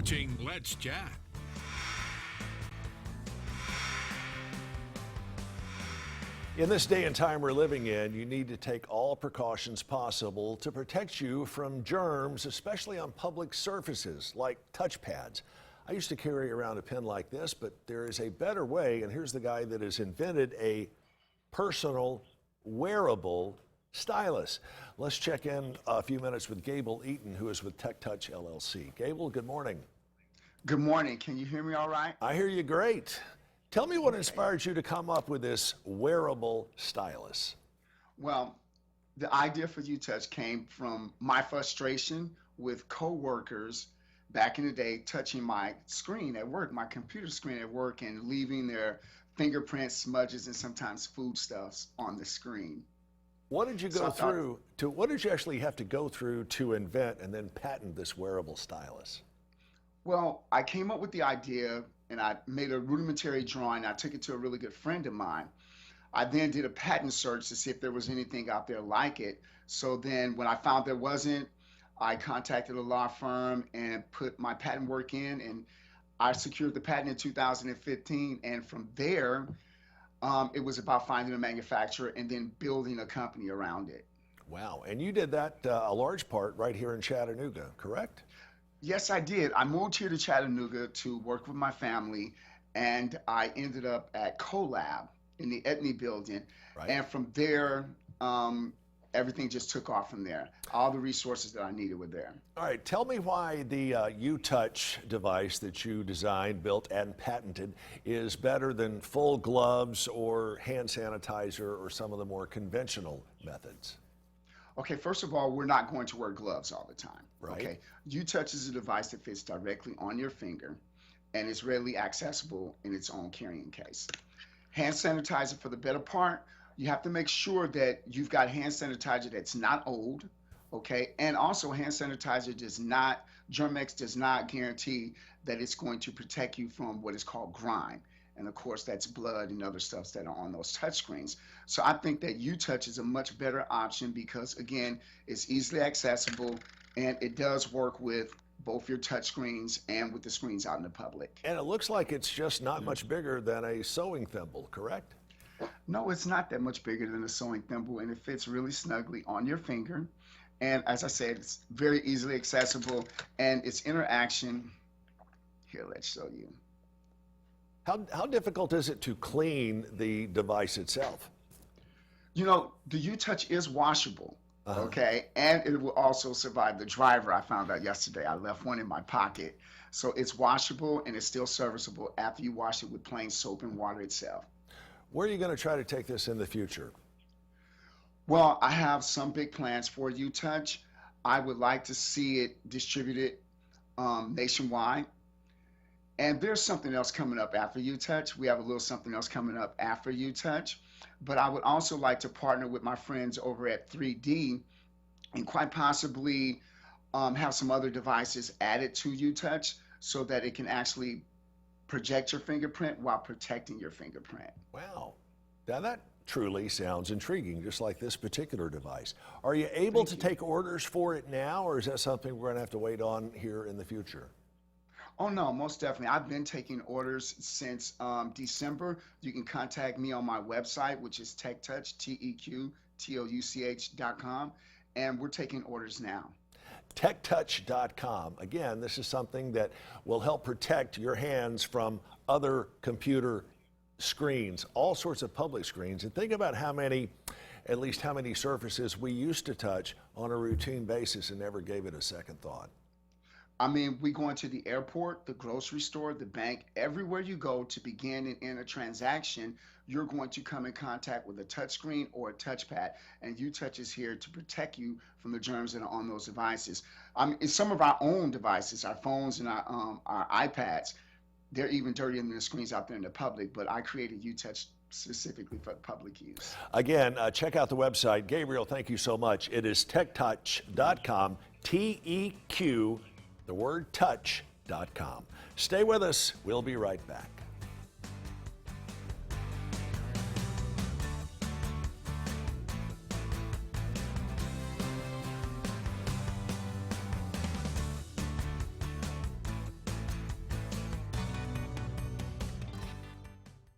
watching Let's Chat. In this day and time we're living in, you need to take all precautions possible to protect you from germs, especially on public surfaces like touchpads. I used to carry around a pen like this, but there is a better way, and here's the guy that has invented a personal, wearable stylus. Let's check in a few minutes with Gable Eaton, who is with TeqTouch LLC. Gable, good morning. Good morning. Can you hear me all right? I hear you great. Tell me what inspired you to come up with this wearable stylus. Well, the idea for UTouch came from my frustration with coworkers back in the day touching my screen at work, my computer screen at work, and leaving their fingerprints, smudges, and sometimes foodstuffs on the screen. What did you what did you actually have to go through to invent and then patent this wearable stylus? Well, I came up with the idea and I made a rudimentary drawing. I took it to a really good friend of mine. I then did a patent search to see if there was anything out there like it. So then when I found there wasn't, I contacted a law firm and put my patent work in, and I secured the patent in 2015. And from there, it was about finding a manufacturer and then building a company around it. Wow, and you did that a large part right here in Chattanooga, correct? Yes, I did. I moved here to Chattanooga to work with my family, and I ended up at CoLab in the Etny building. Right. And from there, everything just took off from there. All the resources that I needed were there. All right, tell me why the UTouch device that you designed, built, and patented is better than full gloves or hand sanitizer or some of the more conventional methods. Okay, first of all, we're not going to wear gloves all the time. Right. Okay, UTouch is a device that fits directly on your finger and is readily accessible in its own carrying case. Hand sanitizer, for the better part, you have to make sure that you've got hand sanitizer that's not old, okay? And also hand sanitizer Germex does not guarantee that it's going to protect you from what is called grime. And of course, that's blood and other stuff that are on those touch screens. So I think that UTouch is a much better option because, again, it's easily accessible and it does work with both your touch screens and with the screens out in the public. And it looks like it's just not much bigger than a sewing thimble, correct? No, it's not that much bigger than a sewing thimble, and it fits really snugly on your finger. And as I said, it's very easily accessible, and its interaction, here, let's show you. How difficult is it to clean the device itself? You know, the UTouch is washable, okay? And it will also survive the driver. I found out yesterday. I left one in my pocket. So it's washable, and it's still serviceable after you wash it with plain soap and water itself. Where are you going to try to take this in the future? Well, I have some big plans for UTouch. I would like to see it distributed nationwide. And there's something else coming up after UTouch. We have a little something else coming up after UTouch. But I would also like to partner with my friends over at 3D and quite possibly have some other devices added to UTouch so that it can actually project your fingerprint while protecting your fingerprint. Wow. Now that truly sounds intriguing, just like this particular device. Are you able to take orders for it now, or is that something we're going to have to wait on here in the future? Oh no, most definitely. I've been taking orders since December. You can contact me on my website, which is TeqTouch, TeqTouch.com, and we're taking orders now. TeqTouch.com. Again, this is something that will help protect your hands from other computer screens, all sorts of public screens. And think about at least how many surfaces we used to touch on a routine basis and never gave it a second thought. I mean, we go into the airport, the grocery store, the bank, everywhere you go to begin and end a transaction, you're going to come in contact with a touchscreen or a touchpad. And UTouch is here to protect you from the germs that are on those devices. In some of our own devices, our phones and our iPads, they're even dirtier than the screens out there in the public, but I created UTouch specifically for public use. Again, check out the website. Gabriel, thank you so much. It is TeqTouch.com, TEQ, the word touch.com. Stay with us. We'll be right back.